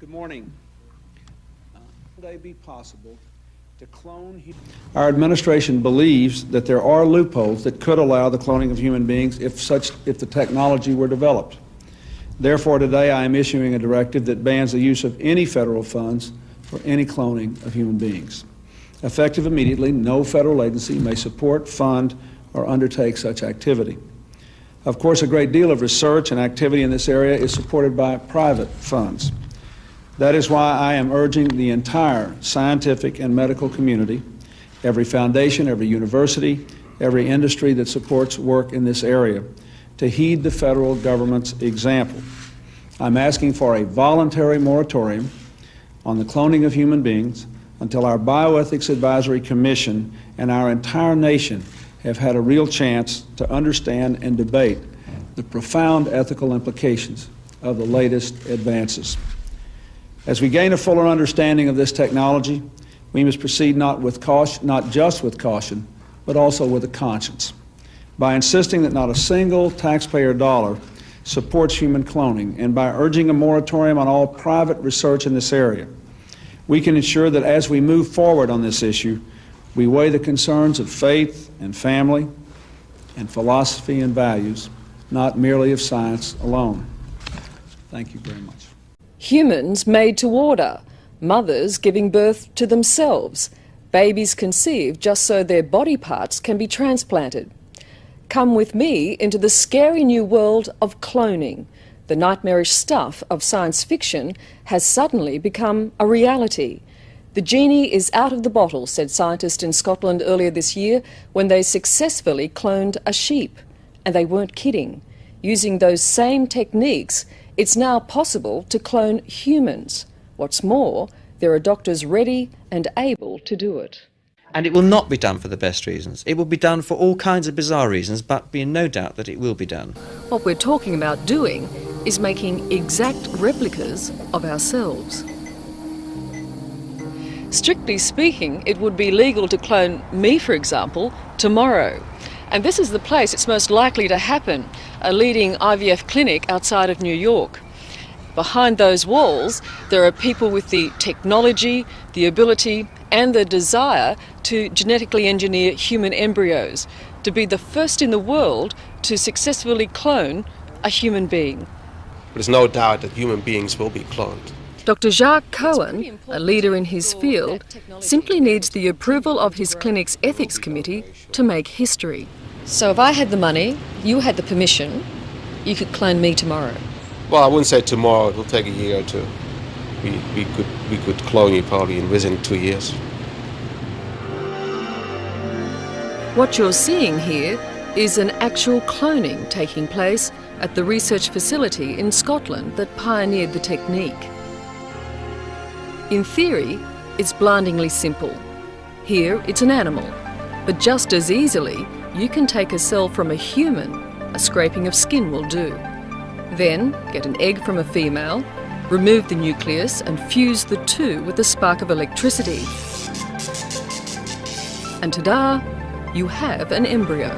Good morning. Would it be possible to clone humans? Our administration believes that there are loopholes that could allow the cloning of human beings if the technology were developed. Therefore, today I am issuing a directive that bans the use of any federal funds for any cloning of human beings. Effective immediately, no federal agency may support, fund, or undertake such activity. Of course, a great deal of research and activity in this area is supported by private funds. That is why I am urging the entire scientific and medical community, every foundation, every university, every industry that supports work in this area, to heed the federal government's example. I'm asking for a voluntary moratorium on the cloning of human beings until our Bioethics Advisory Commission and our entire nation have had a real chance to understand and debate the profound ethical implications of the latest advances. As we gain a fuller understanding of this technology, we must proceed not just with caution, but also with a conscience, by insisting that not a single taxpayer dollar supports human cloning, and by urging a moratorium on all private research in this area. We can ensure that as we move forward on this issue, we weigh the concerns of faith and family and philosophy and values, not merely of science alone. Thank you very much. Humans made to order, mothers giving birth to themselves, babies conceived just so their body parts can be transplanted. Come with me into the scary new world of cloning. The nightmarish stuff of science fiction has suddenly become a reality. The genie is out of the bottle, said scientists in Scotland earlier this year when they successfully cloned a sheep. And they weren't kidding. Using those same techniques, it's now possible to clone humans. What's more, there are doctors ready and able to do it. And it will not be done for the best reasons. It will be done for all kinds of bizarre reasons, but be in no doubt that it will be done. What we're talking about doing is making exact replicas of ourselves. Strictly speaking, it would be legal to clone me, for example, tomorrow. And this is the place it's most likely to happen, a leading IVF clinic outside of New York. Behind those walls, there are people with the technology, the ability and the desire to genetically engineer human embryos, to be the first in the world to successfully clone a human being. There's no doubt that human beings will be cloned. Dr. Jacques Cohen, a leader in his field, simply needs the approval of his clinic's ethics committee to make history. So if I had the money, you had the permission, you could clone me tomorrow? Well, I wouldn't say tomorrow. It will take a year or two. We could clone you probably within 2 years. What you're seeing here is an actual cloning taking place at the research facility in Scotland that pioneered the technique. In theory, it's blindingly simple. Here, it's an animal. But just as easily, you can take a cell from a human. A scraping of skin will do. Then, get an egg from a female, remove the nucleus and fuse the two with a spark of electricity. And ta-da, you have an embryo.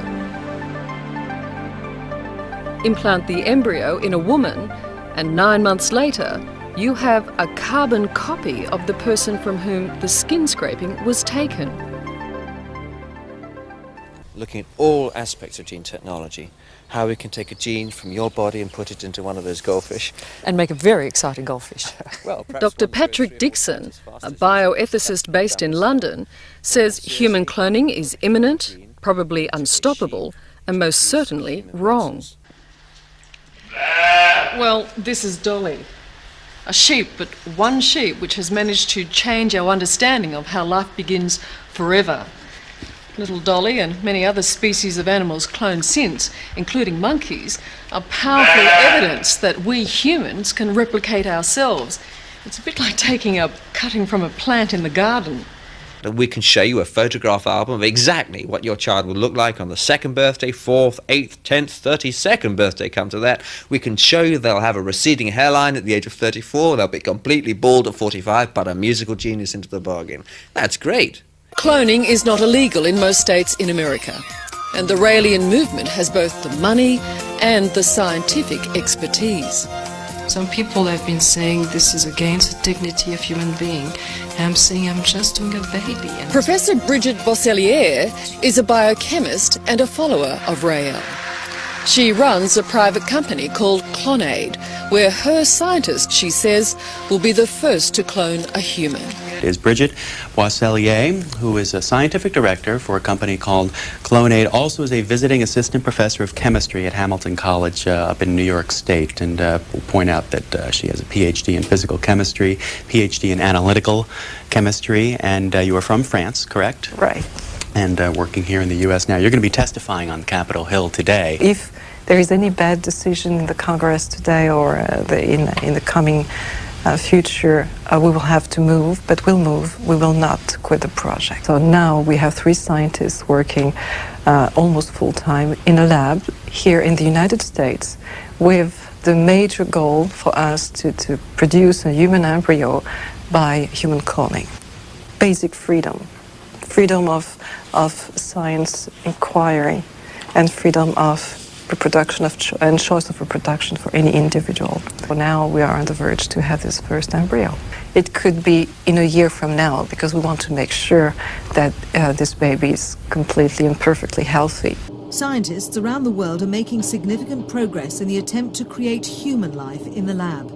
Implant the embryo in a woman, and 9 months later, you have a carbon copy of the person from whom the skin scraping was taken. Looking at all aspects of gene technology, how we can take a gene from your body and put it into one of those goldfish. And make a very exciting goldfish. Well, Dr. Patrick Dixon, a bioethicist based in London, says human cloning is imminent, probably unstoppable, and most certainly wrong. Well, this is Dolly. A sheep, but one sheep which has managed to change our understanding of how life begins forever. Little Dolly and many other species of animals cloned since, including monkeys, are powerful evidence that we humans can replicate ourselves. It's a bit like taking a cutting from a plant in the garden. And we can show you a photograph album of exactly what your child will look like on the 2nd birthday, 4th, 8th, 10th, 32nd birthday, come to that. We can show you they'll have a receding hairline at the age of 34, they'll be completely bald at 45, but a musical genius into the bargain. That's great. Cloning is not illegal in most states in America, and the Raelian movement has both the money and the scientific expertise. Some people have been saying this is against the dignity of human being. And I'm saying I'm just doing a baby. And Professor Brigitte Boisselier is a biochemist and a follower of Rael. She runs a private company called Clonaid, where her scientists, she says, will be the first to clone a human. Is Brigitte Boisselier, who is a scientific director for a company called Clonaid, also is a visiting assistant professor of chemistry at Hamilton College up in New York State. And we'll point out that she has a PhD in physical chemistry, PhD in analytical chemistry, and you are from France, correct? Right. And working here in the U.S. now. You're going to be testifying on Capitol Hill today. If there is any bad decision in the Congress today or in the coming future, we will have to move, but we'll move. We will not quit the project. So now we have 3 scientists working almost full-time in a lab here in the United States with the major goal for us to produce a human embryo by human cloning. Basic freedom. Freedom of science inquiry and freedom of reproduction and choice of reproduction for any individual. For now, we are on the verge to have this first embryo. It could be in a year from now because we want to make sure that this baby is completely and perfectly healthy. Scientists around the world are making significant progress in the attempt to create human life in the lab.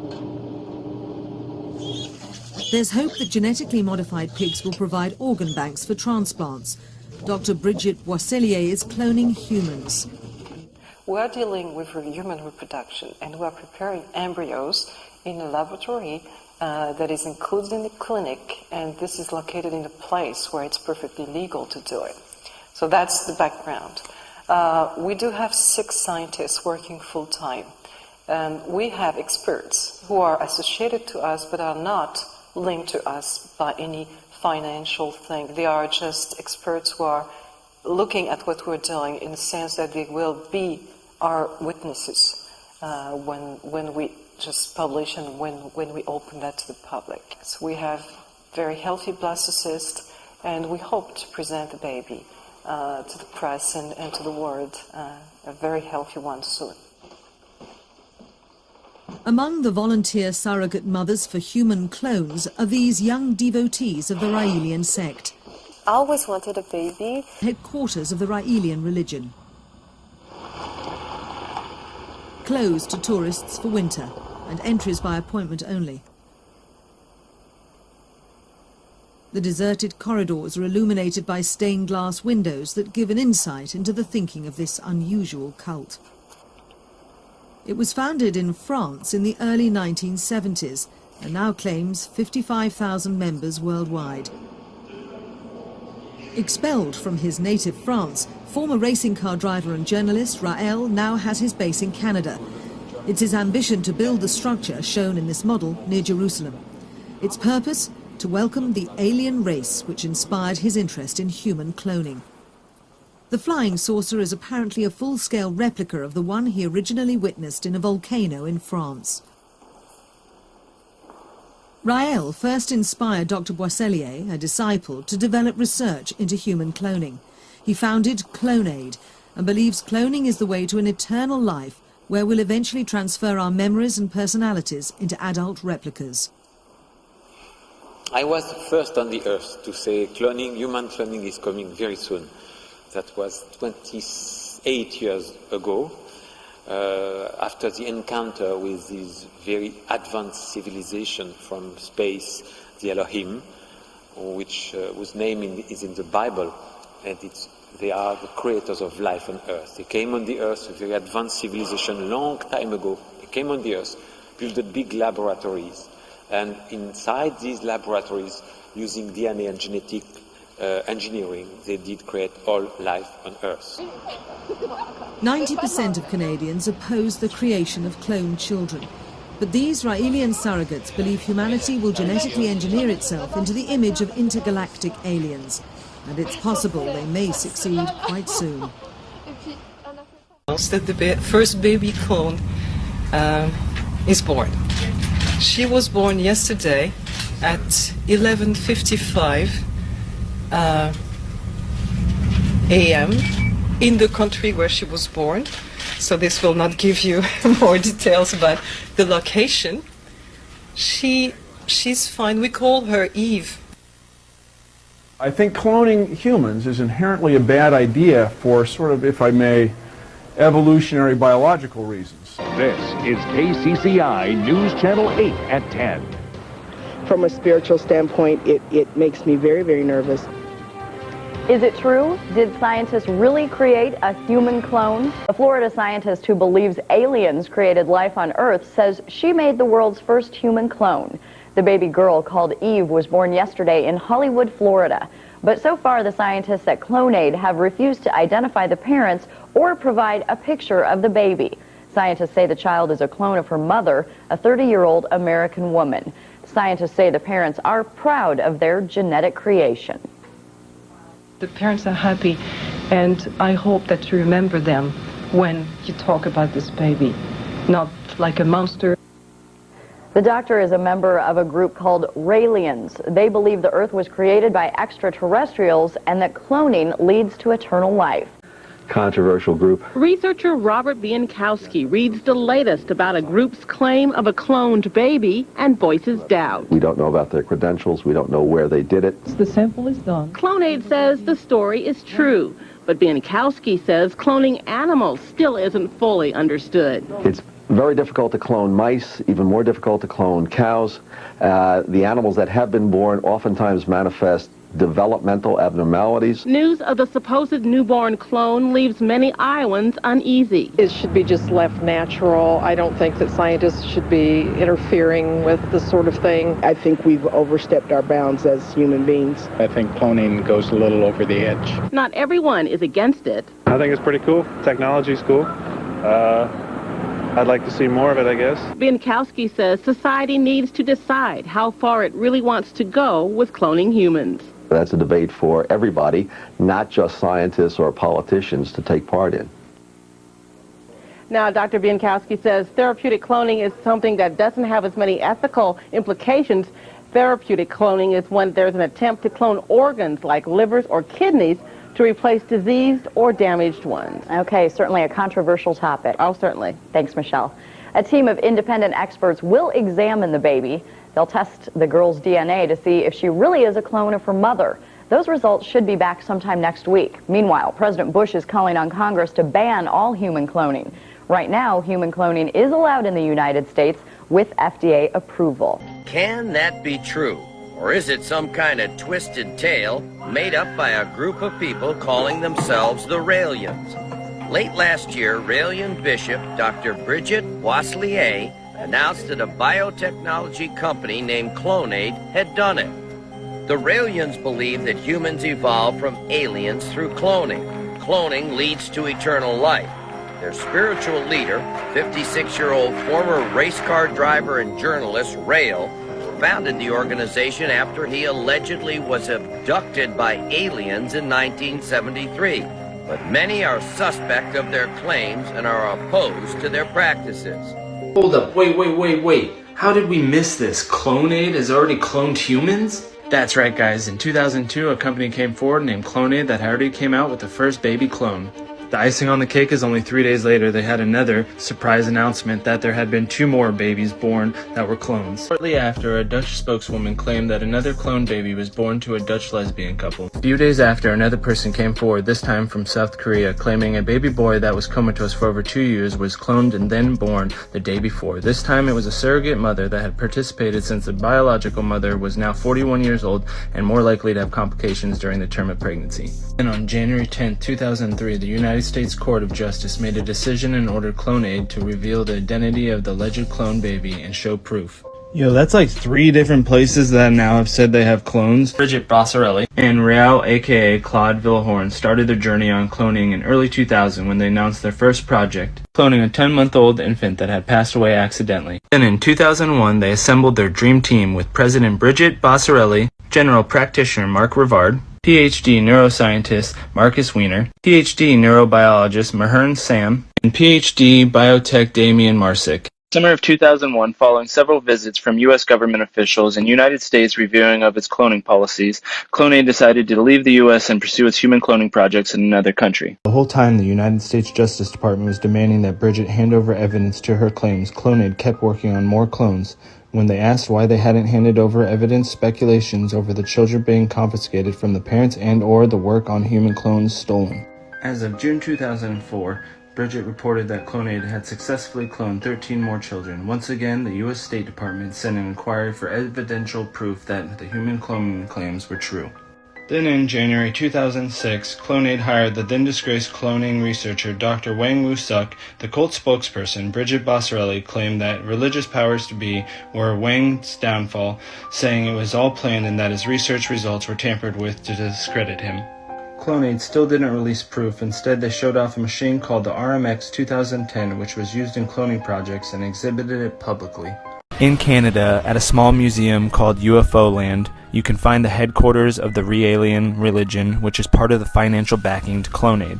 There's hope that genetically modified pigs will provide organ banks for transplants. Dr. Brigitte Boisselier is cloning humans. We are dealing with human reproduction and we are preparing embryos in a laboratory that is included in the clinic, and this is located in a place where it's perfectly legal to do it. So that's the background. We do have 6 scientists working full-time. We have experts who are associated to us but are not linked to us by any financial thing. They are just experts who are looking at what we're doing in the sense that they will be our witnesses when we just publish and when we open that to the public. So we have very healthy blastocysts, and we hope to present the baby to the press and to the world, a very healthy one soon. Among the volunteer surrogate mothers for human clones are these young devotees of the Raelian sect. I always wanted a baby. Headquarters of the Raelian religion. Closed to tourists for winter and entries by appointment only. The deserted corridors are illuminated by stained glass windows that give an insight into the thinking of this unusual cult. It was founded in France in the early 1970s and now claims 55,000 members worldwide. Expelled from his native France, former racing car driver and journalist Rael now has his base in Canada. It's his ambition to build the structure shown in this model near Jerusalem. Its purpose? To welcome the alien race which inspired his interest in human cloning. The flying saucer is apparently a full-scale replica of the one he originally witnessed in a volcano in France. Rael first inspired Dr. Boisselier, a disciple, to develop research into human cloning. He founded Clonaid and believes cloning is the way to an eternal life where we'll eventually transfer our memories and personalities into adult replicas. I was the first on the earth to say human cloning is coming very soon. That was 28 years ago, after the encounter with this very advanced civilization from space, the Elohim, whose name is in the Bible, and they are the creators of life on earth. They came on the earth, a very advanced civilization, a long time ago. They came on the earth, built big laboratories, and inside these laboratories, using DNA and genetic engineering, they did create all life on Earth. 90% of Canadians oppose the creation of cloned children. But these Raelian surrogates believe humanity will genetically engineer itself into the image of intergalactic aliens. And it's possible they may succeed quite soon. that the first baby clone is born. She was born yesterday at 11:55 a.m. in the country where she was born. so this will not give you more details about the location. She's fine. We call her Eve. I think cloning humans is inherently a bad idea for sort of, if I may, evolutionary biological reasons. This is KCCI News Channel 8 at 10. From a spiritual standpoint, it makes me very, very nervous. Is it true? Did scientists really create a human clone? A Florida scientist who believes aliens created life on Earth says she made the world's first human clone. The baby girl called Eve was born yesterday in Hollywood, Florida. But so far, the scientists at CloneAid have refused to identify the parents or provide a picture of the baby. Scientists say the child is a clone of her mother, a 30-year-old American woman. Scientists say the parents are proud of their genetic creation. The parents are happy, and I hope that you remember them when you talk about this baby, not like a monster. The doctor is a member of a group called Raelians. They believe the Earth was created by extraterrestrials and that cloning leads to eternal life. Controversial group. Researcher Robert Bienkowski reads the latest about a group's claim of a cloned baby and voices doubt. We don't know about their credentials. We don't know where they did it. The sample is done. CloneAid says the story is true, but Bienkowski says cloning animals still isn't fully understood. It's very difficult to clone mice, even more difficult to clone cows. The animals that have been born oftentimes manifest developmental abnormalities. News of the supposed newborn clone leaves many Iowans uneasy. It should be just left natural. I don't think that scientists should be interfering with this sort of thing. I think we've overstepped our bounds as human beings. I think cloning goes a little over the edge. Not everyone is against it. I think it's pretty cool. Technology's cool. I'd like to see more of it, I guess. Bienkowski says society needs to decide how far it really wants to go with cloning humans. That's a debate for everybody, not just scientists or politicians to take part in. Now, Dr. Bienkowski says therapeutic cloning is something that doesn't have as many ethical implications. Therapeutic cloning is when there's an attempt to clone organs like livers or kidneys to replace diseased or damaged ones. Okay, certainly a controversial topic. Oh, certainly. Thanks, Michelle. A team of independent experts will examine the baby. They'll test the girl's DNA to see if she really is a clone of her mother. Those results should be back sometime next week. Meanwhile, President Bush is calling on Congress to ban all human cloning. Right now, human cloning is allowed in the United States with FDA approval. Can that be true? Or is it some kind of twisted tale made up by a group of people calling themselves the Raelians? Late last year, Raelian Bishop Dr. Bridget Boisselier announced that a biotechnology company named CloneAid had done it. The Raelians believe that humans evolved from aliens through cloning. Cloning leads to eternal life. Their spiritual leader, 56-year-old former race car driver and journalist Rael, founded the organization after he allegedly was abducted by aliens in 1973. But many are suspect of their claims and are opposed to their practices. Hold up, wait. How did we miss this? CloneAid has already cloned humans? That's right, guys. In 2002, a company came forward named CloneAid that already came out with the first baby clone. The icing on the cake is only 3 days later they had another surprise announcement that there had been 2 more babies born that were clones. Shortly after, a Dutch spokeswoman claimed that another clone baby was born to a Dutch lesbian couple. A few days after, another person came forward, this time from South Korea, claiming a baby boy that was comatose for over 2 years was cloned and then born the day before. This time it was a surrogate mother that had participated since the biological mother was now 41 years old and more likely to have complications during the term of pregnancy. And on January 10, 2003, the United States Court of Justice made a decision and ordered CloneAid to reveal the identity of the alleged clone baby and show proof. Yo, that's like 3 different places that now have said they have clones. Bridget Boisselier and Rael aka Claude Villehorn started their journey on cloning in early 2000 when they announced their first project, cloning a 10-month-old infant that had passed away accidentally. Then in 2001, they assembled their dream team with President Bridget Boisselier, General Practitioner Mark Rivard, PhD neuroscientist Marcus Wiener, PhD neurobiologist Mahern Sam, and PhD biotech Damian Marsick. Summer of 2001, following several visits from U.S. government officials and United States reviewing of its cloning policies, Clonaid decided to leave the U.S. and pursue its human cloning projects in another country. The whole time the United States Justice Department was demanding that Bridget hand over evidence to her claims, Clonaid kept working on more clones. When they asked why they hadn't handed over evidence, speculations over the children being confiscated from the parents and/or the work on human clones stolen. As of June 2004, Bridget reported that Clonaid had successfully cloned 13 more children. Once again, the U.S. State Department sent an inquiry for evidential proof that the human cloning claims were true. Then in January 2006, Clonaid hired the then-disgraced cloning researcher Dr. Wang Woo-suk. The cult spokesperson, Bridget Bossarelli, claimed that religious powers to be were Wang's downfall, saying it was all planned and that his research results were tampered with to discredit him. Clonaid still didn't release proof. Instead, they showed off a machine called the RMX 2010, which was used in cloning projects, and exhibited it publicly. In Canada, at a small museum called UFO Land, you can find the headquarters of the Re-Alien religion, which is part of the financial backing to Clonaid.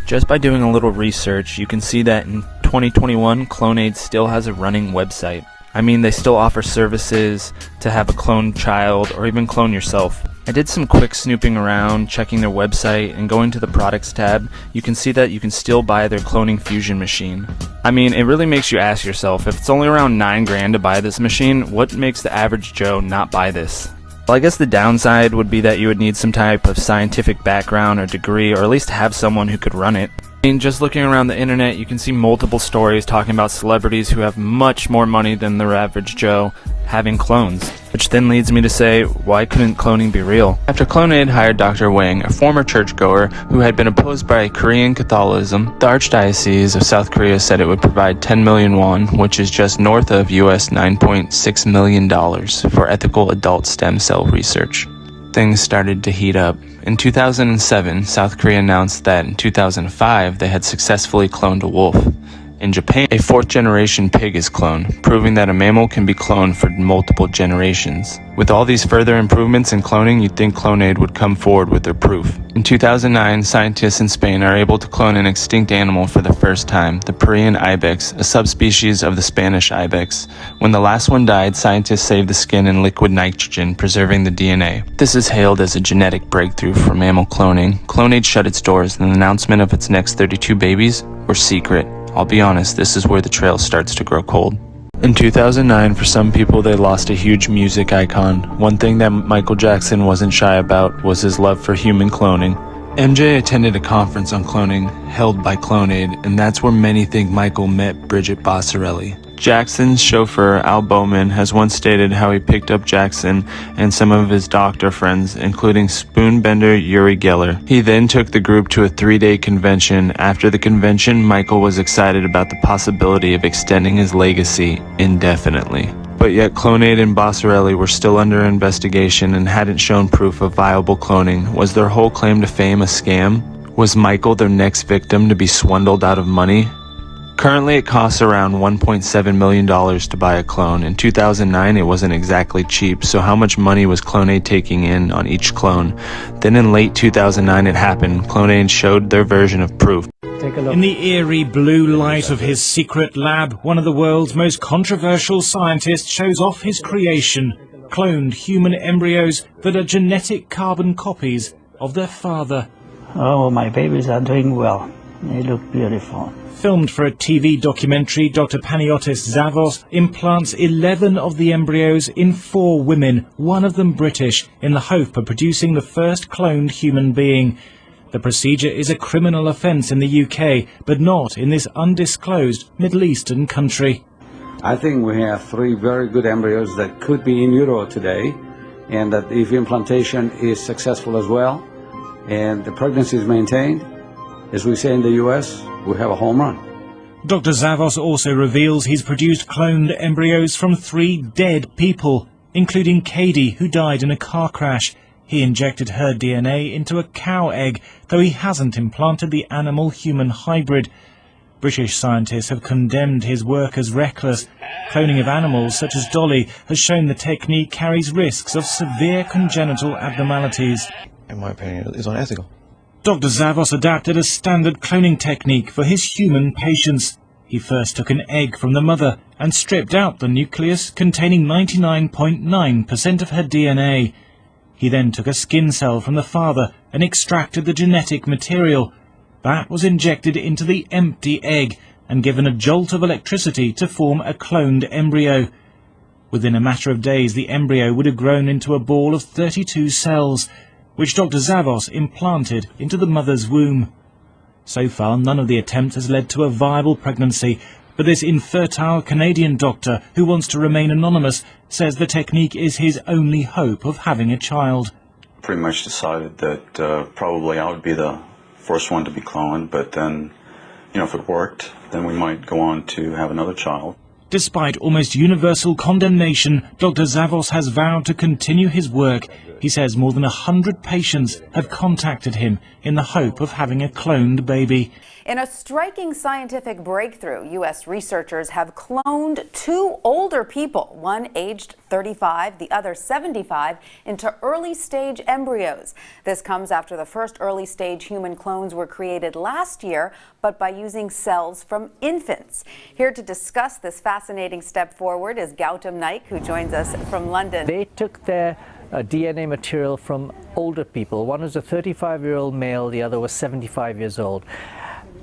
Just by doing a little research, you can see that in 2021, Clonaid still has a running website. I mean, they still offer services to have a cloned child or even clone yourself. I did some quick snooping around, checking their website, and going to the products tab. You can see that you can still buy their cloning fusion machine. I mean, it really makes you ask yourself, if it's only around $9 grand to buy this machine, what makes the average Joe not buy this? Well, I guess the downside would be that you would need some type of scientific background or degree, or at least have someone who could run it. I mean, just looking around the internet, you can see multiple stories talking about celebrities who have much more money than the average Joe having clones. Which then leads me to say, why couldn't cloning be real? After Clonaid hired Dr. Wang, a former churchgoer who had been opposed by Korean Catholicism, the Archdiocese of South Korea said it would provide 10 million won, which is just north of US $9.6 million for ethical adult stem cell research. Things started to heat up. In 2007, South Korea announced that in 2005 they had successfully cloned a wolf. In Japan, a fourth-generation pig is cloned, proving that a mammal can be cloned for multiple generations. With all these further improvements in cloning, you'd think Clonaid would come forward with their proof. In 2009, scientists in Spain are able to clone an extinct animal for the first time, the Parian ibex, a subspecies of the Spanish ibex. When the last one died, scientists saved the skin in liquid nitrogen, preserving the DNA. This is hailed as a genetic breakthrough for mammal cloning. Clonaid shut its doors, and the announcement of its next 32 babies were secret. I'll be honest, this is where the trail starts to grow cold. In 2009, for some people, they lost a huge music icon. One thing that Michael Jackson wasn't shy about was his love for human cloning. MJ attended a conference on cloning held by Clonaid, and that's where many think Michael met Bridget Bossarelli. Jackson's chauffeur, Al Bowman, has once stated how he picked up Jackson and some of his doctor friends, including spoonbender Uri Geller. He then took the group to a 3-day convention. After the convention, Michael was excited about the possibility of extending his legacy indefinitely. But yet Clonaid and Bossarelli were still under investigation and hadn't shown proof of viable cloning. Was their whole claim to fame a scam? Was Michael their next victim to be swindled out of money? Currently, it costs around $1.7 million to buy a clone. In 2009, it wasn't exactly cheap, so how much money was Clonaid taking in on each clone? Then in late 2009, it happened. Clonaid showed their version of proof. In the eerie blue light of his secret lab, one of the world's most controversial scientists shows off his creation, cloned human embryos that are genetic carbon copies of their father. Oh, my babies are doing well. They look beautiful. Filmed for a TV documentary, Dr. Panagiotis Zavos implants 11 of the embryos in 4 women, one of them British, in the hope of producing the first cloned human being. The procedure is a criminal offence in the UK, but not in this undisclosed Middle Eastern country. I think we have 3 very good embryos that could be in utero today, and that if implantation is successful as well, and the pregnancy is maintained, as we say in the US, we have a home run. Dr. Zavos also reveals he's produced cloned embryos from 3 dead people, including Katie, who died in a car crash. He injected her DNA into a cow egg, though he hasn't implanted the animal-human hybrid. British scientists have condemned his work as reckless. Cloning of animals, such as Dolly, has shown the technique carries risks of severe congenital abnormalities. In my opinion, it's unethical. Dr. Zavos adapted a standard cloning technique for his human patients. He first took an egg from the mother and stripped out the nucleus containing 99.9% of her DNA. He then took a skin cell from the father and extracted the genetic material. That was injected into the empty egg and given a jolt of electricity to form a cloned embryo. Within a matter of days, the embryo would have grown into a ball of 32 cells, which Dr. Zavos implanted into the mother's womb. So far, none of the attempts has led to a viable pregnancy, but this infertile Canadian doctor, who wants to remain anonymous, says the technique is his only hope of having a child. Pretty much decided that probably I would be the first one to be cloned, but then, if it worked, then we might go on to have another child. Despite almost universal condemnation, Dr. Zavos has vowed to continue his work. He says more than 100 patients have contacted him in the hope of having a cloned baby. In a striking scientific breakthrough, U.S. researchers have cloned 2 older people, one aged 35, the other 75, into early-stage embryos. This comes after the first early-stage human clones were created last year, but by using cells from infants. Here to discuss this fascinating step forward is Gautam Naik, who joins us from London. They took their DNA material from older people. One was a 35-year-old male, the other was 75 years old.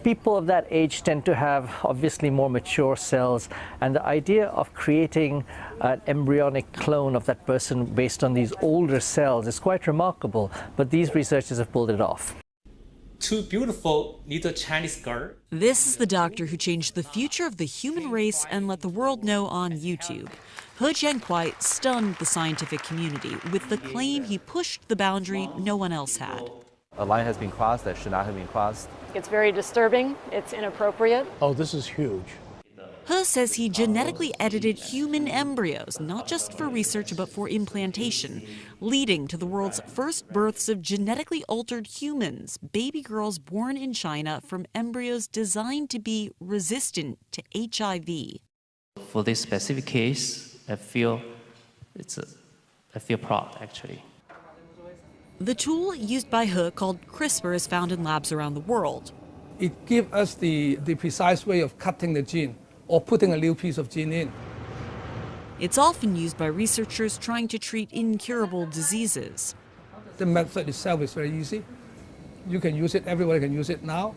People of that age tend to have obviously more mature cells, and the idea of creating an embryonic clone of that person based on these older cells is quite remarkable, but these researchers have pulled it off. 2 beautiful little Chinese girls. This is the doctor who changed the future of the human race and let the world know on YouTube. He Jiankuai stunned the scientific community with the claim he pushed the boundary no one else had. A line has been crossed that should not have been crossed. It's very disturbing. It's inappropriate. Oh, this is huge. He says he genetically edited human embryos, not just for research but for implantation, leading to the world's first births of genetically altered humans, baby girls born in China from embryos designed to be resistant to HIV. For this specific case, I feel proud, actually. The tool used by He, called CRISPR, is found in labs around the world. It gives us the precise way of cutting the gene or putting a new piece of gene in. It's often used by researchers trying to treat incurable diseases. The method itself is very easy. You can use it, everybody can use it now.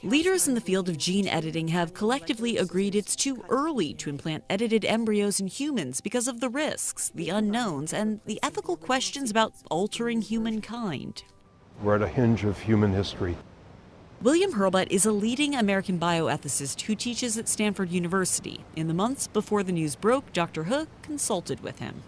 Leaders in the field of gene editing have collectively agreed it's too early to implant edited embryos in humans because of the risks, the unknowns, and the ethical questions about altering humankind. We're at a hinge of human history. William Hurlbut is a leading American bioethicist who teaches at Stanford University. In the months before the news broke, Dr. He consulted with him.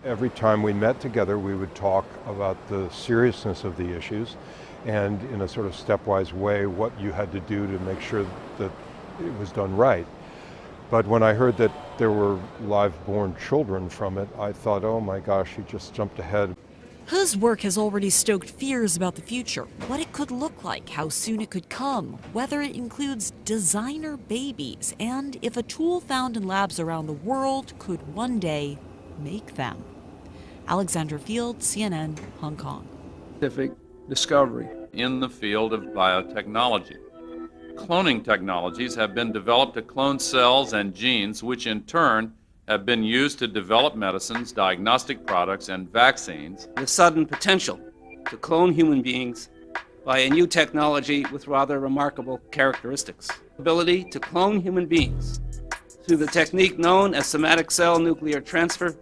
Every time we met together, we would talk about the seriousness of the issues and in a sort of stepwise way what you had to do to make sure that it was done right. But when I heard that there were live-born children from it, I thought, oh my gosh, he just jumped ahead. He's work has already stoked fears about the future, what it could look like, how soon it could come, whether it includes designer babies, and if a tool found in labs around the world could one day make them. Alexandra Field, CNN, Hong Kong. Scientific discovery in the field of biotechnology. Cloning technologies have been developed to clone cells and genes, which in turn have been used to develop medicines, diagnostic products, and vaccines. The sudden potential to clone human beings by a new technology with rather remarkable characteristics. Ability to clone human beings through the technique known as somatic cell nuclear transfer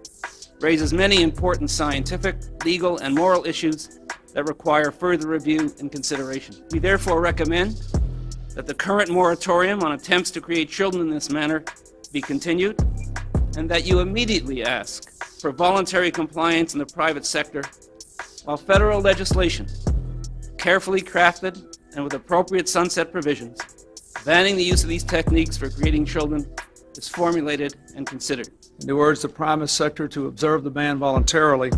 raises many important scientific, legal, and moral issues that require further review and consideration. We therefore recommend that the current moratorium on attempts to create children in this manner be continued, and that you immediately ask for voluntary compliance in the private sector, while federal legislation, carefully crafted and with appropriate sunset provisions, banning the use of these techniques for creating children, is formulated and considered. In the words of the private sector to observe the ban voluntarily.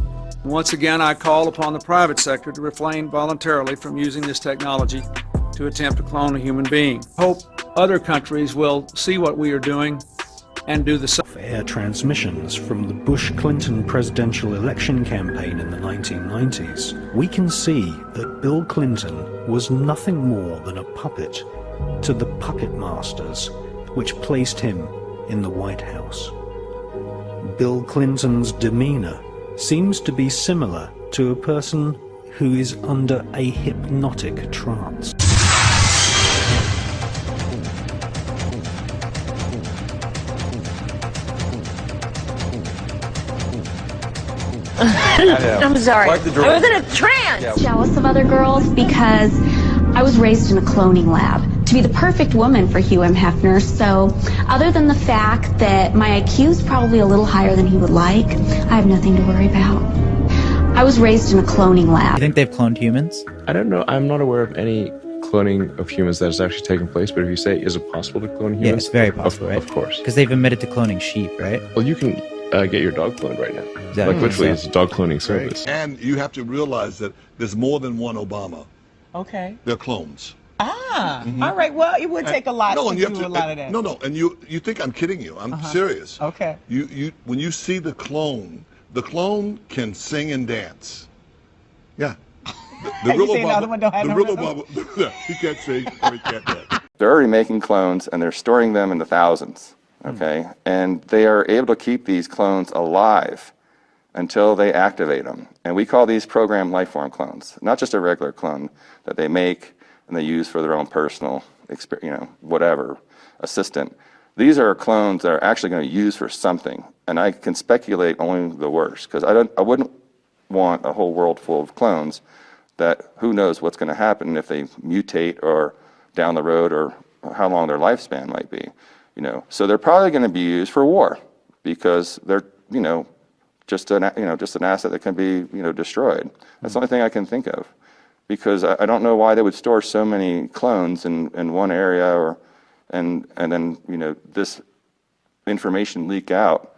Once again, I call upon the private sector to refrain voluntarily from using this technology to attempt to clone a human being. Hope other countries will see what we are doing and do the same. Air transmissions from the Bush-Clinton presidential election campaign in the 1990s, we can see that Bill Clinton was nothing more than a puppet to the puppet masters which placed him in the White House. Bill Clinton's demeanor seems to be similar to a person who is under a hypnotic trance. I'm sorry. I was in a trance. Jealous of other girls because I was raised in a cloning lab to be the perfect woman for Hugh M. Hefner. So other than the fact that my IQ is probably a little higher than he would like, I have nothing to worry about. I was raised in a cloning lab. You think they've cloned humans? I don't know. I'm not aware of any cloning of humans that has actually taken place, but if you say, is it possible to clone humans? Yeah, it's very possible, right? Of course. Because they've admitted to cloning sheep, right? Well, you can get your dog cloned right now. Exactly. Like literally, it's a dog cloning service. And you have to realize that there's more than one Obama. Okay. They're clones. Ah, all right. Well, it would take a lot to do a lot of that. No, and you think I'm kidding you. I'm serious. Okay. You when you see the clone can sing and dance. Yeah. The real Obama, he can't sing or he can't dance. They're already making clones and they're storing them in the thousands, okay? And they are able to keep these clones alive until they activate them. And we call these programmed lifeform clones, not just a regular clone that they make and they use for their own personal, whatever, assistant. These are clones that are actually going to use for something. And I can speculate only the worst, because I wouldn't want a whole world full of clones that who knows what's going to happen if they mutate or down the road or how long their lifespan might be, So they're probably going to be used for war because they're, just an asset that can be, destroyed. That's the only thing I can think of, because I don't know why they would store so many clones in one area and then, this information leak out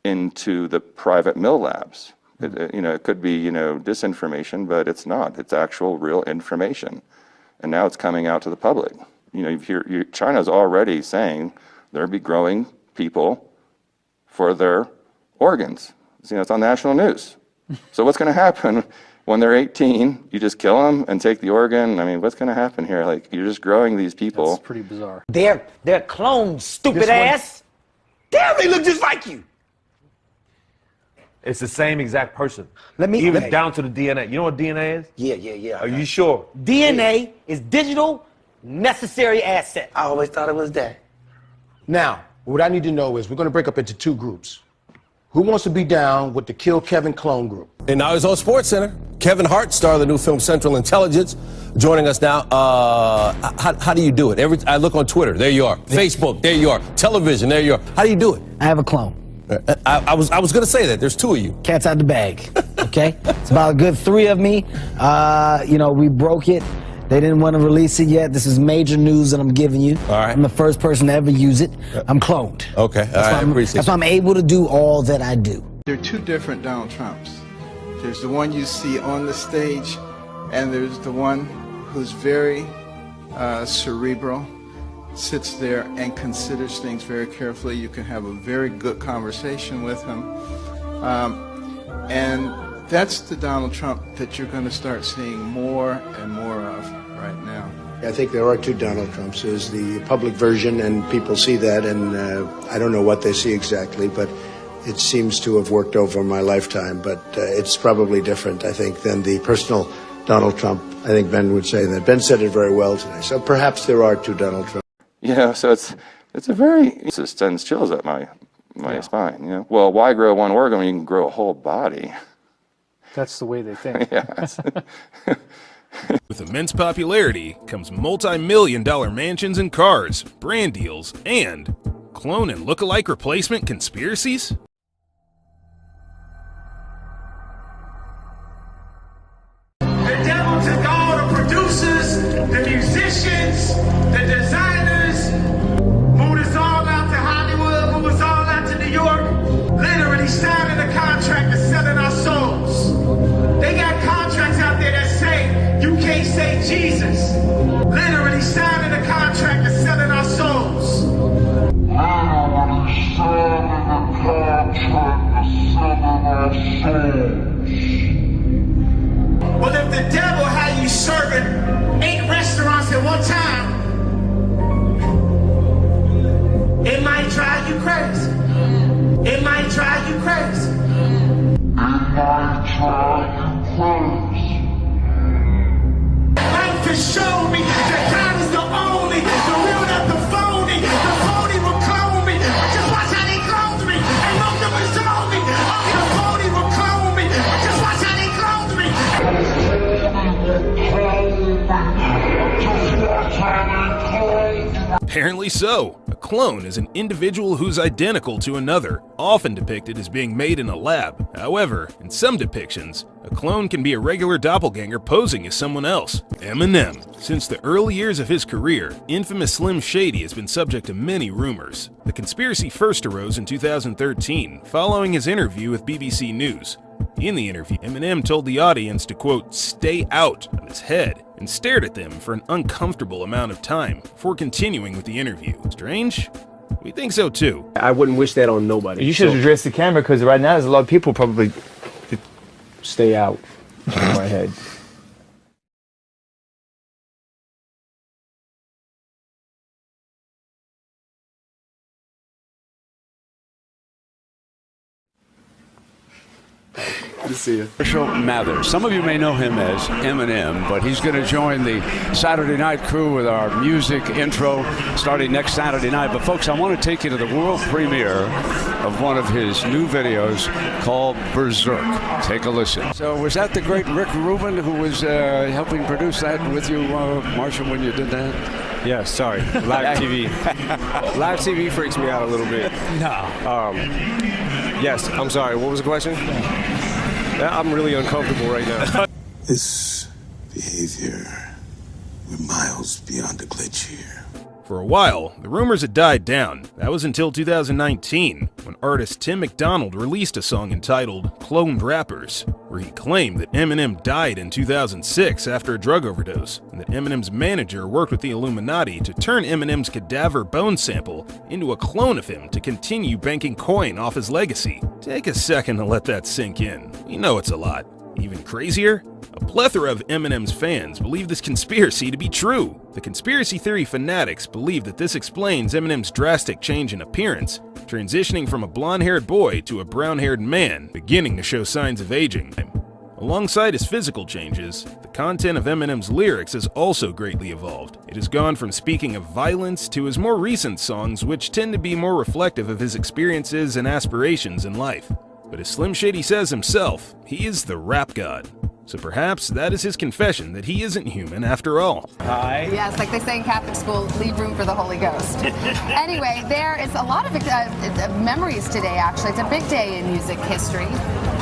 into the private mill labs. It could be, disinformation, but it's not. It's actual, real information. And now it's coming out to the public. China's already saying they'll be growing people for their organs. It's on national news. So what's going to happen when they're 18? You just kill them and take the organ? I mean, what's going to happen here? Like, you're just growing these people. That's pretty bizarre. They're clones, stupid ass. Damn, they look just like you. It's the same exact person. Even down to the DNA. You know what DNA is? Yeah. Are you sure? DNA is digital necessary asset. I always thought it was that. Now, what I need to know is we're going to break up into two groups. Who wants to be down with the Kill Kevin clone group? And now he's on SportsCenter. Kevin Hart, star of the new film Central Intelligence, joining us now. How do you do it? I look on Twitter, there you are. Facebook, there you are. Television, there you are. How do you do it? I have a clone. I was going to say that. There's two of you. Cat's out the bag, okay? It's about a good 3 of me. We broke it. They didn't want to release it yet. This is major news that I'm giving you. All right. I'm the first person to ever use it. I'm cloned. Okay. That's why I'm able to do all that I do. There are two different Donald Trumps. There's the one you see on the stage, and there's the one who's very cerebral, sits there and considers things very carefully. You can have a very good conversation with him. And that's the Donald Trump that you're going to start seeing more and more of right now. I think there are two Donald Trumps. There's the public version, and people see that, and I don't know what they see exactly, but it seems to have worked over my lifetime. But it's probably different, I think, than the personal Donald Trump. I think Ben would say that. Ben said it very well today. So perhaps there are two Donald Trumps. So it's a very, it just sends chills up my spine. Well, why grow one organ when you can grow a whole body? That's the way they think. Yes. With immense popularity comes multi-million-dollar mansions and cars, brand deals, and clone and look-alike replacement conspiracies? The devil took all the producers, the musicians, the designers, moved us all out to Hollywood, moved us all out to New York, literally signing a contract and selling our souls. They got contracts out there that say, you can't say Jesus. Literally signing a contract and selling our souls. Literally signing a contract and selling our souls. Well, if the devil had you serving 8 restaurants at one time, Rightfully so. A clone is an individual who's identical to another, often depicted as being made in a lab. However, in some depictions, a clone can be a regular doppelganger posing as someone else. Eminem. Since the early years of his career, infamous Slim Shady has been subject to many rumors. The conspiracy first arose in 2013, following his interview with BBC News. In the interview, Eminem told the audience to, quote, stay out of his head, and stared at them for an uncomfortable amount of time before continuing with the interview. Strange? We think so too. I wouldn't wish that on nobody. You should address the camera because right now there's a lot of people probably stay out of my head. Good to see you. Marshall Mathers. Some of you may know him as Eminem, but he's going to join the Saturday night crew with our music intro starting next Saturday night. But folks, I want to take you to the world premiere of one of his new videos called Berserk. Take a listen. So was that the great Rick Rubin who was helping produce that with you, Marshall, when you did that? Yeah, sorry. Live TV. Live TV freaks me out a little bit. No. Yes, I'm sorry. What was the question? I'm really uncomfortable right now. This behavior, we're miles beyond a glitch here. For a while, the rumors had died down. That was until 2019, when artist Tim McDonald released a song entitled Cloned Rappers, where he claimed that Eminem died in 2006 after a drug overdose, and that Eminem's manager worked with the Illuminati to turn Eminem's cadaver bone sample into a clone of him to continue banking coin off his legacy. Take a second to let that sink in. We know it's a lot. Even crazier? A plethora of Eminem's fans believe this conspiracy to be true. The conspiracy theory fanatics believe that this explains Eminem's drastic change in appearance, transitioning from a blonde-haired boy to a brown-haired man, beginning to show signs of aging. Alongside his physical changes, the content of Eminem's lyrics has also greatly evolved. It has gone from speaking of violence to his more recent songs, which tend to be more reflective of his experiences and aspirations in life. But as Slim Shady says himself, he is the rap god. So perhaps that is his confession that he isn't human after all. Hi. Yes, like they say in Catholic school, leave room for the Holy Ghost. Anyway, there is a lot of memories today, actually. It's a big day in music history.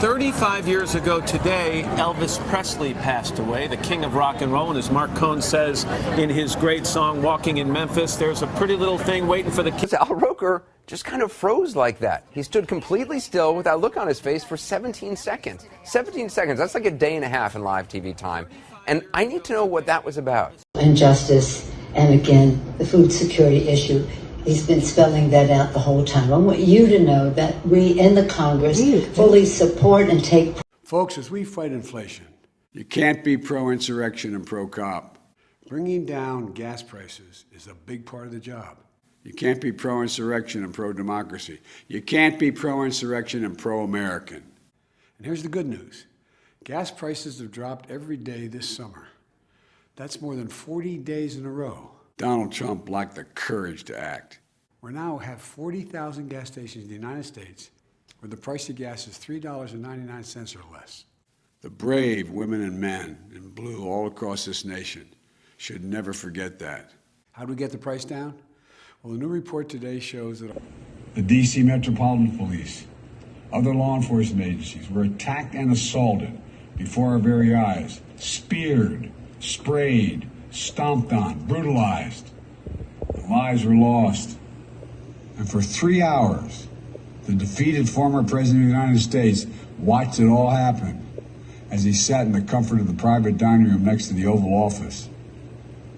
35 years ago today, Elvis Presley passed away, the king of rock and roll. And as Mark Cohn says in his great song, Walking in Memphis, there's a pretty little thing waiting for the kids. Al Roker just kind of froze like that. He stood completely still with that look on his face for 17 seconds. 17 seconds, that's like a day and a half in live TV time. And I need to know what that was about. Injustice, and again, the food security issue. He's been spelling that out the whole time. I want you to know that we in the Congress fully support and take... Folks, as we fight inflation, you can't be pro-insurrection and pro-cop. Bringing down gas prices is a big part of the job. You can't be pro-insurrection and pro-democracy. You can't be pro-insurrection and pro-American. And here's the good news. Gas prices have dropped every day this summer. That's more than 40 days in a row. Donald Trump lacked the courage to act. We now have 40,000 gas stations in the United States where the price of gas is $3.99 or less. The brave women and men in blue all across this nation should never forget that. How do we get the price down? Well, a new report today shows that the D.C. Metropolitan Police, other law enforcement agencies were attacked and assaulted before our very eyes, speared, sprayed, stomped on, brutalized. The lives were lost. And for 3 hours, the defeated former President of the United States watched it all happen as he sat in the comfort of the private dining room next to the Oval Office.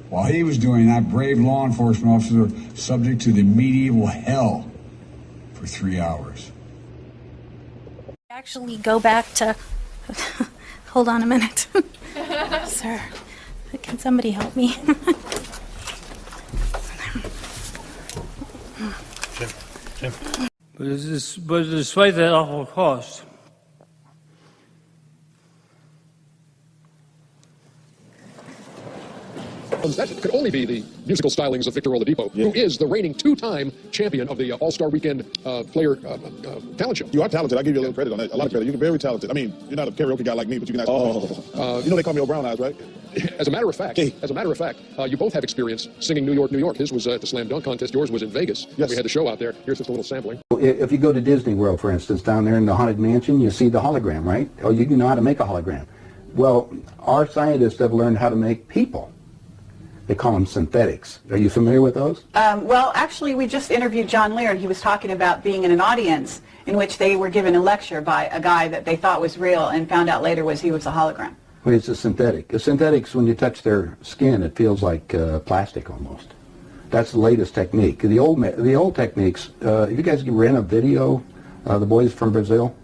While he was doing that, brave law enforcement officers were subject to the medieval hell for 3 hours. Actually go back to... Hold on a minute. Sir, can somebody help me? Jim. But despite that awful cost, that could only be the musical stylings of Victor Oladipo, who is the reigning two-time champion of the All-Star Weekend player talent show. You are talented. I'll give you a little credit on that. A lot of credit. You're very talented. I mean, you're not a karaoke guy like me, but you can actually. You know they call me old brown eyes, right? as a matter of fact, you both have experience singing New York, New York. His was at the Slam Dunk Contest. Yours was in Vegas. Yes. We had the show out there. Here's just a little sampling. If you go to Disney World, for instance, down there in the Haunted Mansion, you see the hologram, right? Oh, you know how to make a hologram. Well, our scientists have learned how to make people. They call them synthetics. Are you familiar with those? Well, actually, we just interviewed John Lear, and he was talking about being in an audience in which they were given a lecture by a guy that they thought was real and found out later he was a hologram. Well, it's a synthetic. The synthetics, when you touch their skin, it feels like plastic almost. That's the latest technique. The old techniques, if you guys can rent a video, the boys from Brazil,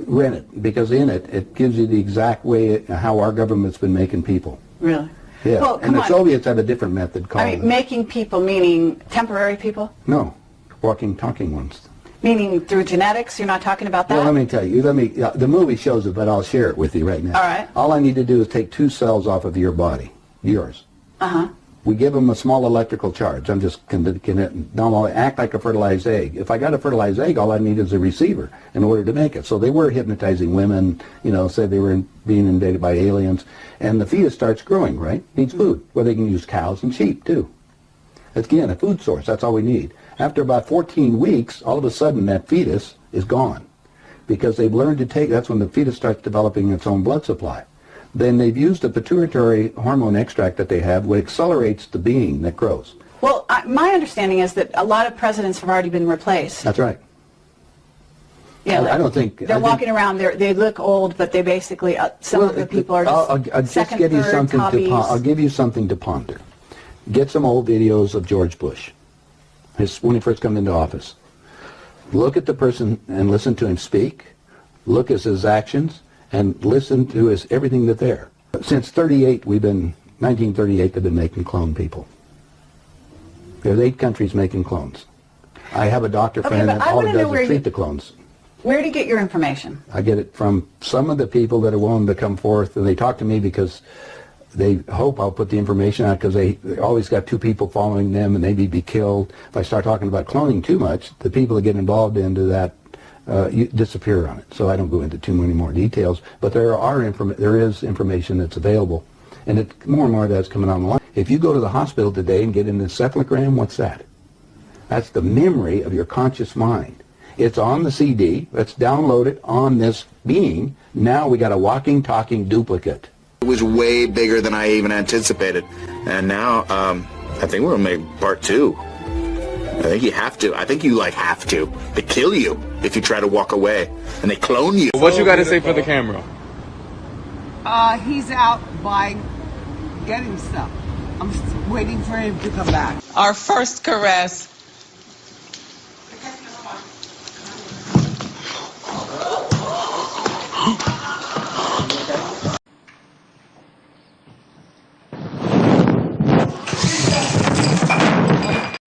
rent it, because in it, it gives you the exact way how our government's been making people. Really? Yeah, Well, and the Soviets have a different method called... I mean, making people meaning temporary people? No, walking, talking ones. Meaning through genetics? You're not talking about that? Well, let me tell you. The movie shows it, but I'll share it with you right now. All right. All I need to do is take 2 cells off of your body, yours. Uh-huh. We give them a small electrical charge. I'm just going to act like a fertilized egg. If I got a fertilized egg, all I need is a receiver in order to make it. So they were hypnotizing women, said they were being invaded by aliens. And the fetus starts growing, right? Needs food. Well, they can use cows and sheep, too. Again, a food source. That's all we need. After about 14 weeks, all of a sudden that fetus is gone. Because they've learned to take, that's when the fetus starts developing its own blood supply. Then they've used a pituitary hormone extract that they have, which accelerates the being that grows. Well, my understanding is that a lot of presidents have already been replaced. That's right. Yeah, I don't think... They're walking around, they look old, but they basically, some of the people are just I'll just second, give you third something copies. I'll give you something to ponder. Get some old videos of George Bush, when he first came into office. Look at the person and listen to him speak. Look at his actions. And listen to everything that's there. Since 1938, they've been making clone people. There's 8 countries making clones. I have a doctor friend that all he does is treat the clones. Where do you get your information? I get it from some of the people that are willing to come forth, and they talk to me because they hope I'll put the information out, because they always got 2 people following them and maybe be killed. If I start talking about cloning too much, the people that get involved into that you disappear on it. So I don't go into too many more details, but there is information that's available, and more and more of that's coming online. If you go to the hospital today and get an encephalogram, what's that? That's the memory of your conscious mind. It's on the CD. Let's download it on this being. Now we got a walking, talking duplicate. It was way bigger than I even anticipated, and now I think we're gonna make part 2. I think you have to. I think you have to. They kill you if you try to walk away, and they clone you. What you got to say for the camera? He's out getting stuff. I'm waiting for him to come back. Our first caress.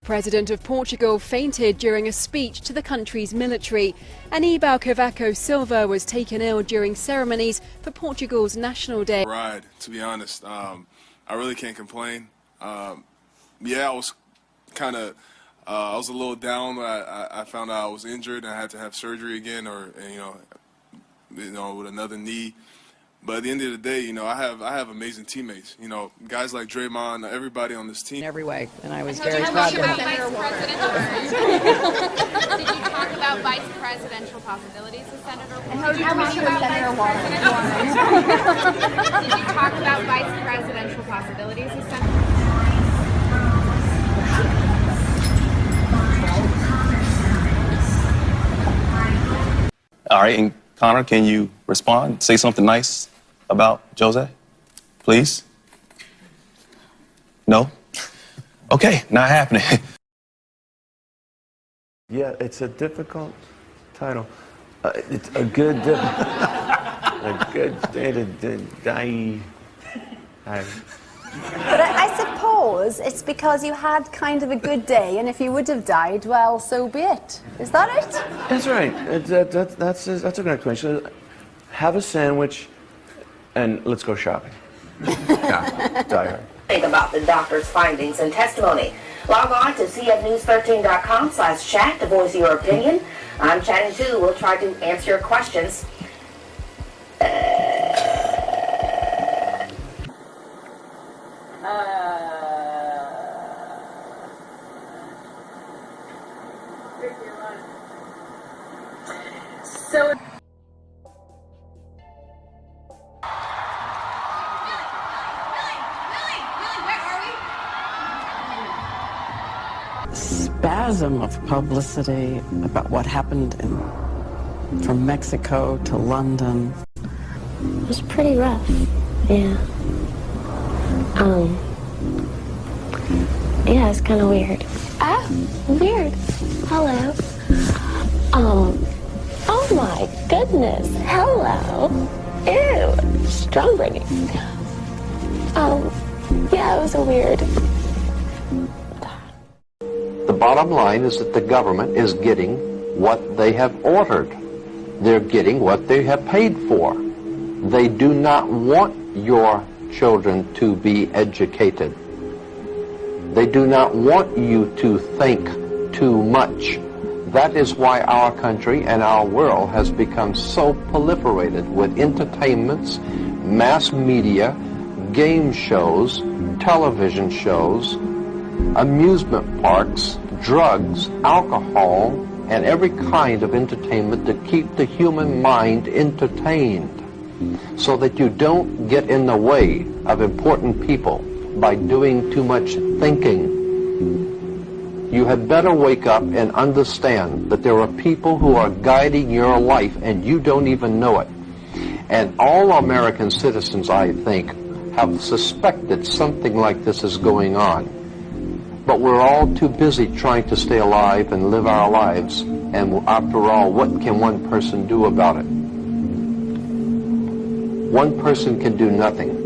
President of Portugal fainted during a speech to the country's military. Aníbal Cavaco Silva was taken ill during ceremonies for Portugal's National Day. Ride, to be honest. I really can't complain. Yeah, I was kind of, I was a little down when I found out I was injured and I had to have surgery again, or with another knee. But at the end of the day, I have amazing teammates. Guys like Draymond, everybody on this team. Every way, and I was very proud to have Did you talk about vice presidential possibilities with Senator Warren? Did you talk about Senator Warren? Did you talk about vice presidential possibilities with Senator? All right, and Connor, can you respond? Say something nice about Jose, please? No? Okay, not happening. Yeah, it's a difficult title. It's a good day to die. But I suppose it's because you had kind of a good day, and if you would have died, well, so be it. Is that it? That's right. That's a good explanation. Have a sandwich, and let's go shopping. Yeah, die hard. Think about the doctor's findings and testimony. Log on to cfnews13.com/chat to voice your opinion. I'm chatting too. We'll try to answer your questions. So spasm of publicity about what happened from Mexico to London. It was pretty rough, yeah. Yeah, it's kind of weird. Ah, weird. Hello. Oh my goodness. Hello. Ew. Strawberry. Yeah, it was a weird. The bottom line is that the government is getting what they have ordered. They're getting what they have paid for. They do not want your children to be educated. They do not want you to think too much. That is why our country and our world has become so proliferated with entertainments, mass media, game shows, television shows, amusement parks, drugs, alcohol, and every kind of entertainment to keep the human mind entertained so that you don't get in the way of important people by doing too much thinking. You had better wake up and understand that there are people who are guiding your life and you don't even know it. And all American citizens, I think, have suspected something like this is going on. But we're all too busy trying to stay alive and live our lives. And after all, what can one person do about it? One person can do nothing.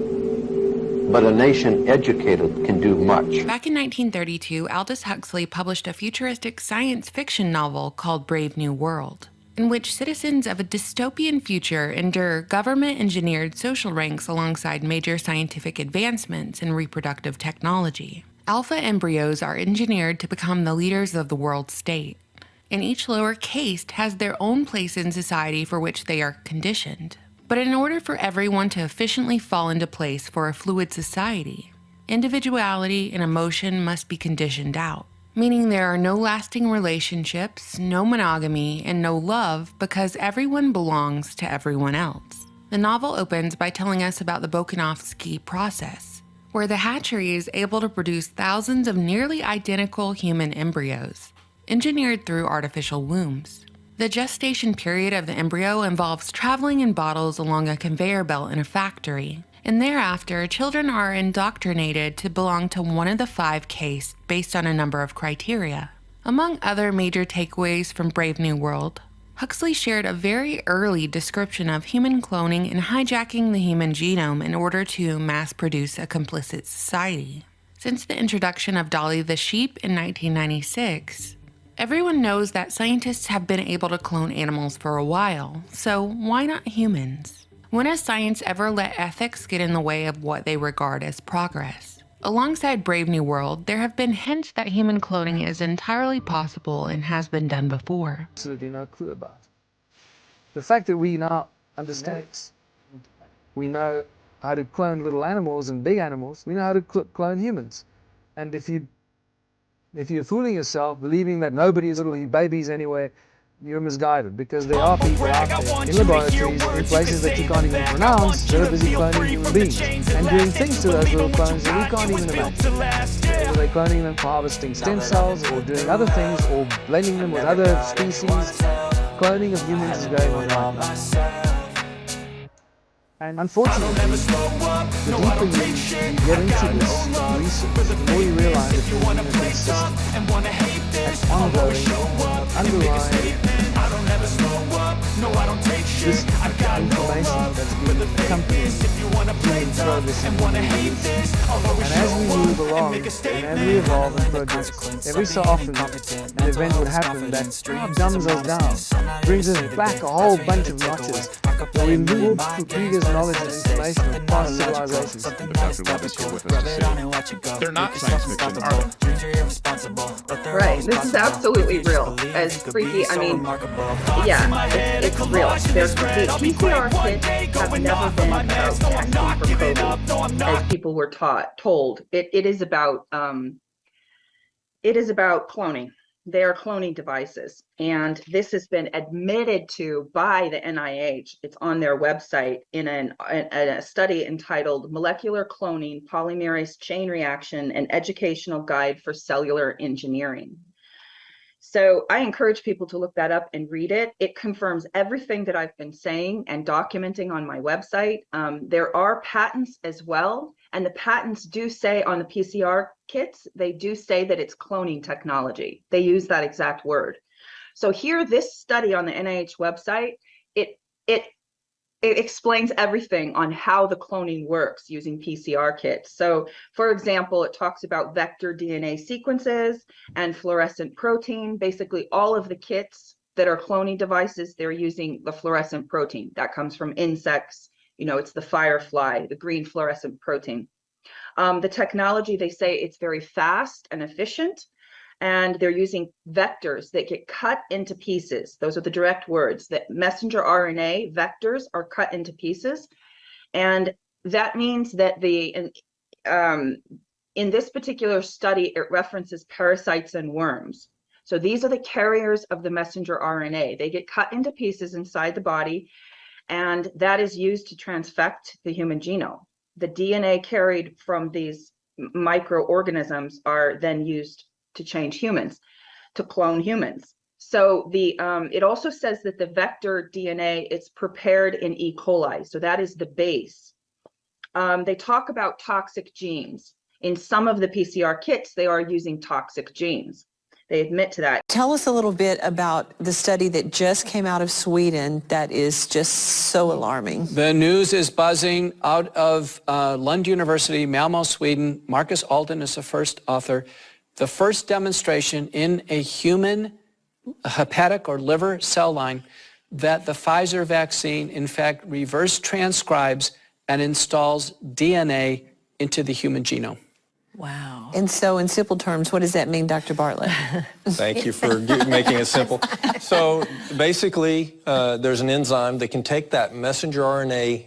But a nation educated can do much. Back in 1932, Aldous Huxley published a futuristic science fiction novel called Brave New World, in which citizens of a dystopian future endure government-engineered social ranks alongside major scientific advancements in reproductive technology. Alpha embryos are engineered to become the leaders of the world state, and each lower caste has their own place in society for which they are conditioned. But in order for everyone to efficiently fall into place for a fluid society, individuality and emotion must be conditioned out, meaning there are no lasting relationships, no monogamy, and no love because everyone belongs to everyone else. The novel opens by telling us about the Bokanovsky process, where the hatchery is able to produce thousands of nearly identical human embryos, engineered through artificial wombs. The gestation period of the embryo involves traveling in bottles along a conveyor belt in a factory, and thereafter children are indoctrinated to belong to one of the 5 castes based on a number of criteria. Among other major takeaways from Brave New World, Huxley shared a very early description of human cloning and hijacking the human genome in order to mass-produce a complicit society. Since the introduction of Dolly the Sheep in 1996, everyone knows that scientists have been able to clone animals for a while, so why not humans? When has science ever let ethics get in the way of what they regard as progress? Alongside Brave New World, there have been hints that human cloning is entirely possible and has been done before. Absolutely no clue about. The fact that we now understand, we know how to clone little animals and big animals, we know how to clone humans. And if you're fooling yourself, believing that nobody is little babies anyway, you're misguided, because there are people out there in laboratories, in places that you can't even pronounce, that are busy cloning human beings and doing things to those little clones that we can't even imagine. Whether they're cloning them for harvesting stem cells or doing other things or blending them with other species, cloning of humans is going on right now. And unfortunately, the deeper you get into this research, the more you realize that the human has been system and ongoing, underlying, this information that's being accompanied human progress in human beings. And as we move along, and as we evolve and progress, every so often an event would happen that dumbs us down, brings us back a whole bunch of notches, where we move through previous knowledge and information of past civilizations. They're not science fiction, are they? Right, this is absolutely real. As freaky, I mean, yeah, it's real. The PCR kits have never been about testing for COVID, as people were told. It is about cloning. They are cloning devices, and this has been admitted to by the NIH. It's on their website in a study entitled Molecular Cloning, Polymerase Chain Reaction, an Educational Guide for Cellular Engineering. So I encourage people to look that up and read it. It confirms everything that I've been saying and documenting on my website. There are patents as well, and the patents do say on the PCR kits, they do say that it's cloning technology. They use that exact word. So here, this study on the NIH website, it explains everything on how the cloning works using PCR kits. So, for example, it talks about vector DNA sequences and fluorescent protein. Basically, all of the kits that are cloning devices, they're using the fluorescent protein that comes from insects. You know, it's the firefly, the green fluorescent protein. The technology, they say it's very fast and efficient. And they're using vectors that get cut into pieces. Those are the direct words, that messenger RNA vectors are cut into pieces. And that means that in this particular study, it references parasites and worms. So these are the carriers of the messenger RNA. They get cut into pieces inside the body, and that is used to transfect the human genome. The DNA carried from these microorganisms are then used to change humans, to clone humans. So it also says that the vector DNA is prepared in E. coli. So that is the base. They talk about toxic genes. In some of the PCR kits, they are using toxic genes. They admit to that. Tell us a little bit about the study that just came out of Sweden that is just so alarming. The news is buzzing out of Lund University, Malmö, Sweden. Marcus Alden is the first author. The first demonstration in a human hepatic or liver cell line that the Pfizer vaccine, in fact, reverse transcribes and installs DNA into the human genome. Wow. And so in simple terms, what does that mean, Dr. Bartlett? Thank you for making it simple. So basically, there's an enzyme that can take that messenger RNA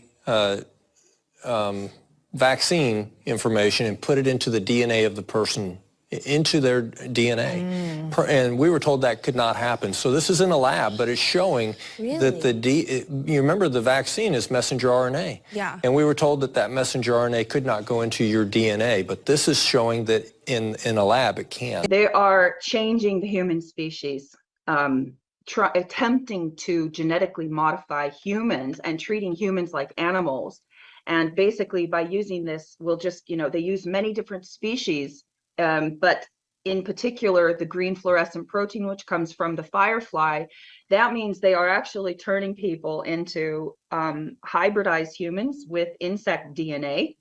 vaccine information and put it into the DNA of the person, into their DNA. And we were told that could not happen. So this is in a lab, but it's showing that you remember the vaccine is messenger RNA. Yeah. And we were told that that messenger RNA could not go into your DNA, but this is showing that in a lab it can. They are changing the human species, attempting to genetically modify humans and treating humans like animals. And basically by using this, we'll just, they use many different species, but in particular, the green fluorescent protein, which comes from the firefly, that means they are actually turning people into hybridized humans with insect DNA.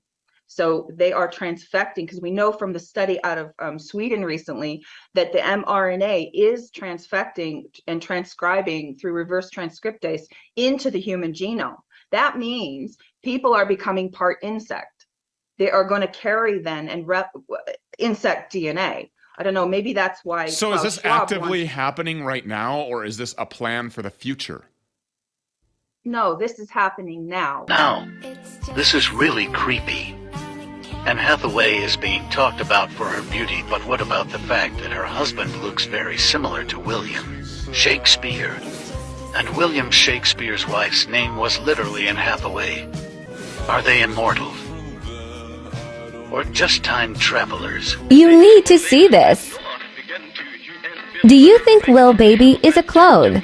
So they are transfecting, because we know from the study out of Sweden recently that the mRNA is transfecting and transcribing through reverse transcriptase into the human genome. That means people are becoming part insect. They are going to carry then and insect DNA. I don't know, maybe that's why. So is this actively happening right now, or is this a plan for the future? No, this is happening now. Now, this is really creepy. Anne Hathaway is being talked about for her beauty, but what about the fact that her husband looks very similar to William Shakespeare? And William Shakespeare's wife's name was literally Anne Hathaway. Are they immortal? Or just time travelers? You need to see this. Do you think Lil Baby is a clone?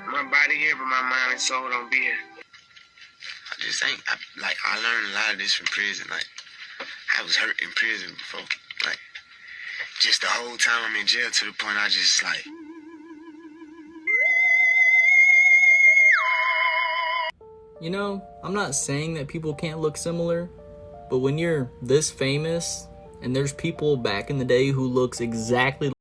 My body here, but my mind and soul don't be here. I just ain't, I learned a lot of this from prison. Like, I was hurt in prison before. Like, just the whole time I'm in jail, to the point I just, like... You know, I'm not saying that people can't look similar, but when you're this famous, and there's people back in the day who looks exactly